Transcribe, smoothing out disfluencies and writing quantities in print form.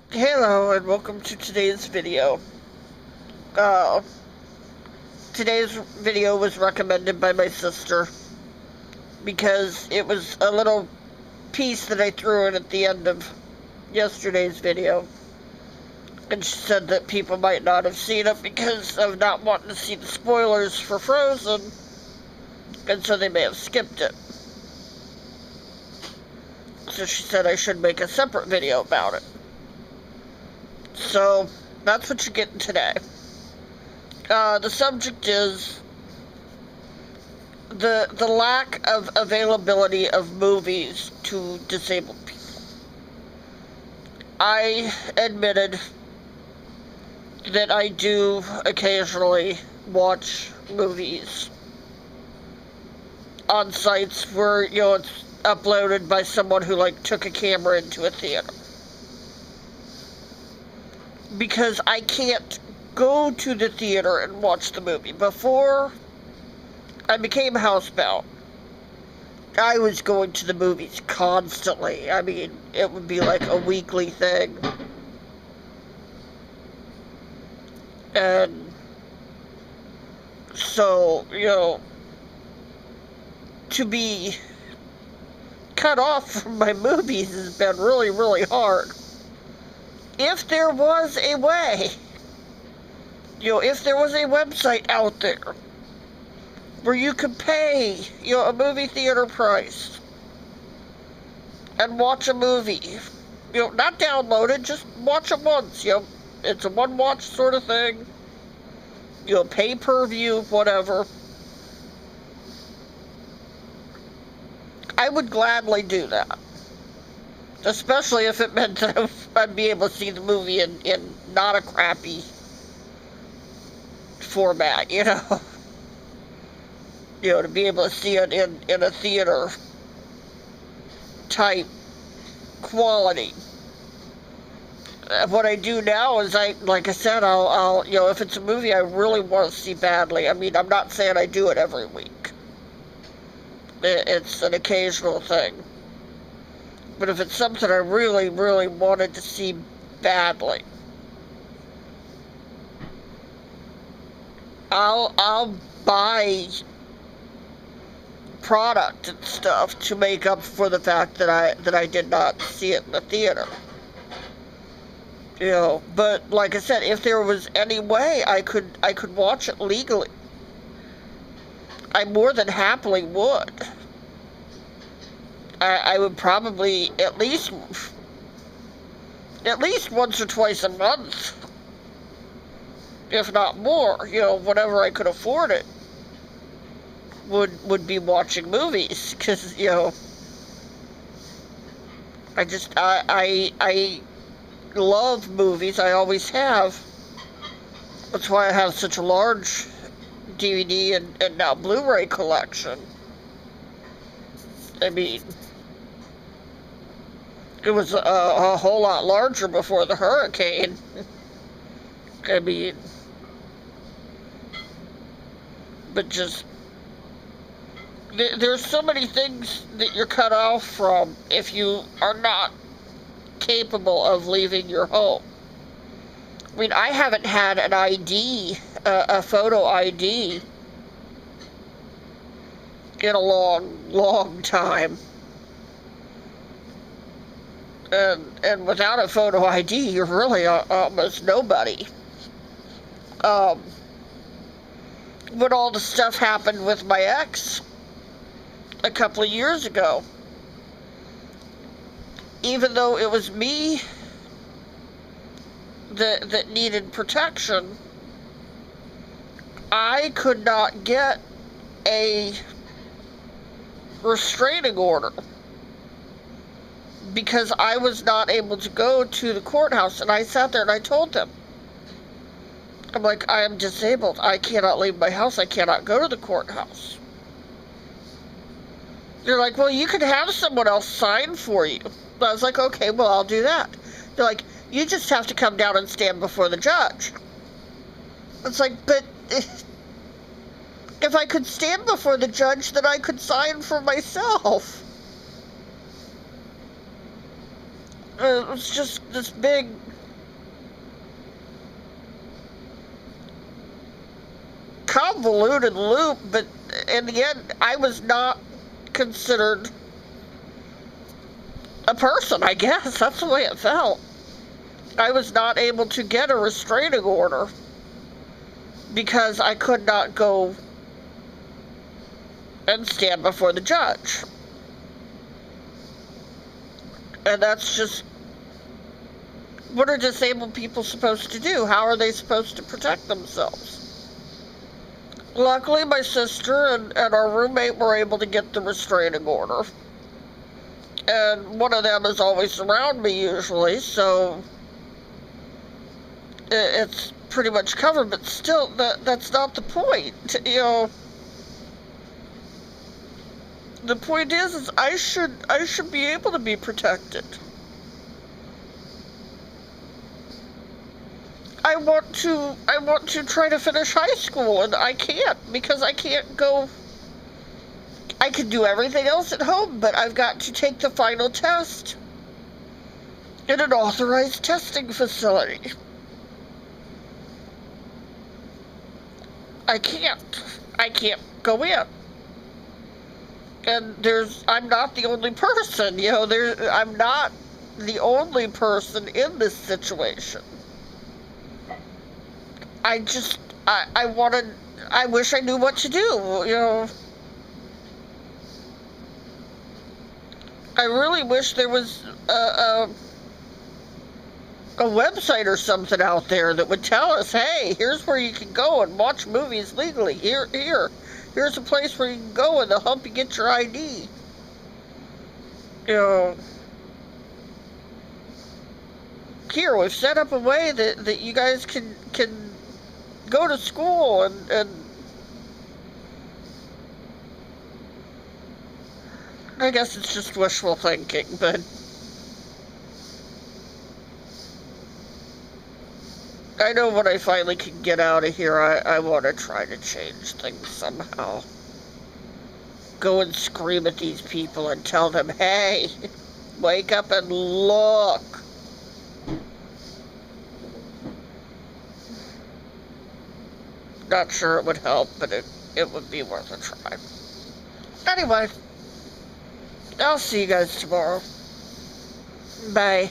Hello and welcome to today's video. Uh, Today's video was recommended by my sister because it was a little piece that I threw in at the end of yesterday's video. And she said that people might not have seen it because of not wanting to see the spoilers for Frozen, and so they may have skipped it. So she said I should make a separate video about it. So that's what you're getting today. The subject is the lack of availability of movies to disabled people. I admitted that I do occasionally watch movies on sites where, it's uploaded by someone who, took a camera into a theater. Because I can't go to the theater and watch the movie. Before I became housebound, I was going to the movies constantly. I mean, it would be like a weekly thing. And so, to be cut off from my movies has been really, really hard. If there was a way, if there was a website out there where you could pay, a movie theater price and watch a movie, not download it, just watch it once, it's a one-watch sort of thing, pay-per-view, whatever, I would gladly do that. Especially if it meant that I'd be able to see the movie in not a crappy format, to be able to see it in a theater type quality. What I do now is like I said, I'll if it's a movie I really want to see badly, I mean, I'm not saying I do it every week. It's an occasional thing. But if it's something I really, really wanted to see badly, I'll buy product and stuff to make up for the fact that I did not see it in the theater. But like I said, if there was any way I could watch it legally, I more than happily would. I would probably at least once or twice a month, if not more, whenever I could afford it, would be watching movies, because, I love movies, I always have. That's why I have such a large DVD and now Blu-ray collection. I mean, it was a whole lot larger before the hurricane. I mean, but just, there's so many things that you're cut off from if you are not capable of leaving your home. I mean, I haven't had an ID, a photo ID, in a long, long time. And without a photo ID, you're really almost nobody. When all the stuff happened with my ex a couple of years ago, even though it was me that needed protection, I could not get a restraining order because I was not able to go to the courthouse. And I sat there and I told them, I'm like, I am disabled. I cannot leave my house. I cannot go to the courthouse. They're like, well, you could have someone else sign for you. I was like, okay, well, I'll do that. They're like, you just have to come down and stand before the judge. It's like, but if I could stand before the judge, then I could sign for myself. It was just this big convoluted loop, but in the end, I was not considered a person, I guess. That's the way it felt. I was not able to get a restraining order because I could not go and stand before the judge. And that's just, what are disabled people supposed to do? How are they supposed to protect themselves? Luckily, my sister and our roommate were able to get the restraining order. And one of them is always around me usually, so it's pretty much covered, but still, that's not the point. You know, the point is I should be able to be protected. I want to try to finish high school, and I can't because I can't go. I can do everything else at home, but I've got to take the final test in an authorized testing facility. I can't go in. And I'm not the only person, you know, I'm not the only person in this situation. I wish I knew what to do, you know. I really wish there was a website or something out there that would tell us, hey, here's where you can go and watch movies legally. Here's a place where you can go and they'll help you get your ID. You know, here, we've set up a way that you guys can go to school and I guess it's just wishful thinking, but I know when I finally can get out of here, I want to try to change things somehow. Go and scream at these people and tell them, hey, wake up and look. Not sure it would help, but it would be worth a try. Anyway, I'll see you guys tomorrow. Bye.